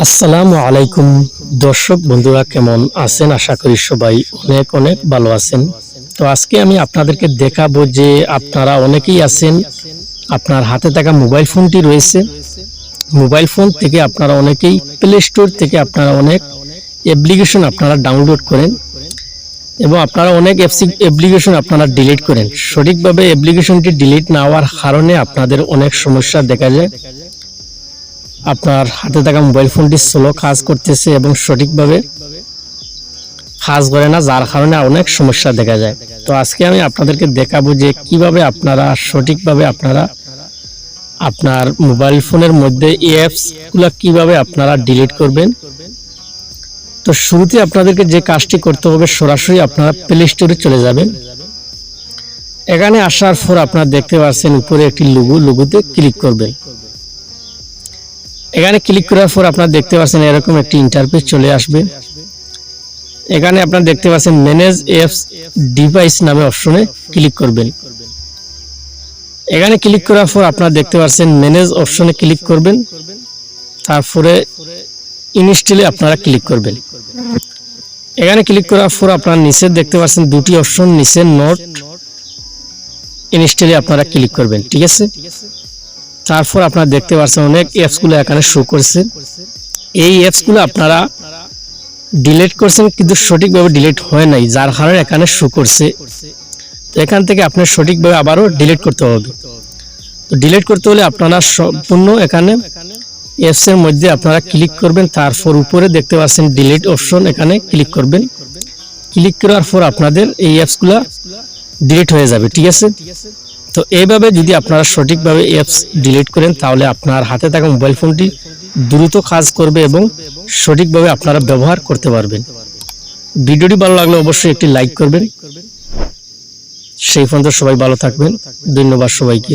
আসসালামু আলাইকুম দর্শক বন্ধুরা, কেমন আছেন? আশা করি সবাই অনেক অনেক ভালো আছেন। তো আজকে আমি আপনাদেরকে দেখাবো যে আপনারা অনেকেই আছেন, আপনার হাতে থাকা মোবাইল ফোনটি রয়েছে, মোবাইল ফোন থেকে আপনারা অনেকেই প্লে স্টোর থেকে আপনারা অনেক অ্যাপ্লিকেশন আপনারা ডাউনলোড করেন এবং আপনারা অনেক অ্যাপ্লিকেশন আপনারা ডিলিট করেন। সঠিকভাবে অ্যাপ্লিকেশনটি ডিলিট না হওয়ার কারণে আপনাদের অনেক সমস্যা দেখা যায়। আপনার হাতে থাকা মোবাইল ফোনটি স্লো কাজ করতেছে এবং সঠিকভাবে কাজ করে না, যার কারণে অনেক সমস্যা দেখা যায়। তো আজকে আমি আপনাদেরকে দেখাবো যে কিভাবে আপনারা সঠিকভাবে আপনার মোবাইল ফোনের মধ্যে অ্যাপসগুলো কিভাবে আপনারা ডিলিট করবেন। তো শুরুতে আপনাদেরকে যে কাজটি করতে হবে, সরাসরি আপনারা প্লে স্টোরে চলে যাবেন। এখানে আসার পর আপনারা দেখতে পাচ্ছেন উপরে একটি লোগোতে ক্লিক করবেন। এখানে ক্লিক করার পর আপনারা দেখতে পাচ্ছেন এরকম একটি ইন্টারফেস চলে আসবে। এখানে আপনারা দেখতে পাচ্ছেন ম্যানেজ অ্যাপস ডিভাইস নামে অপশনে ক্লিক করবেন। এখানে ক্লিক করার পর আপনারা দেখতে পাচ্ছেন ম্যানেজ অপশনে ক্লিক করবেন, তারপরে ইনস্টলে আপনারা ক্লিক করবেন। এখানে ক্লিক করার পর আপনারা নিচে দেখতে পাচ্ছেন দুটি অপশন, নিচে নোট ইনস্টলে আপনারা ক্লিক করবেন। ঠিক আছে, তারপর আপনারা দেখতে পাচ্ছেন অনেক অ্যাপসগুলো এখানে শো করছে। এই অ্যাপসগুলো আপনারা ডিলিট করছেন কিন্তু সঠিকভাবে ডিলিট হয় নাই, যার কারণে এখানে শো করছে। তো এখান থেকে আপনার সঠিকভাবে আবারও ডিলিট করতে হবে। তো ডিলিট করতে হলে আপনারা সম্পূর্ণ এখানে অ্যাপসের মধ্যে আপনারা ক্লিক করবেন, তারপর উপরে দেখতে পাচ্ছেন ডিলিট অপশন, এখানে ক্লিক করবেন। ক্লিক করার পর আপনাদের এই অ্যাপসগুলো ডিলিট হয়ে যাবে। ঠিক আছে, তো এইভাবে যদি আপনারা সঠিকভাবে অ্যাপস ডিলিট করেন তাহলে আপনার হাতে থাকা মোবাইল ফোনটি দ্রুত কাজ করবে এবং সঠিকভাবে আপনারা ব্যবহার করতে পারবেন। ভিডিওটি ভালো লাগলে অবশ্যই একটি লাইক করবেন। সেই পর্যন্ত সবাই ভালো থাকবেন। ধন্যবাদ সবাইকে।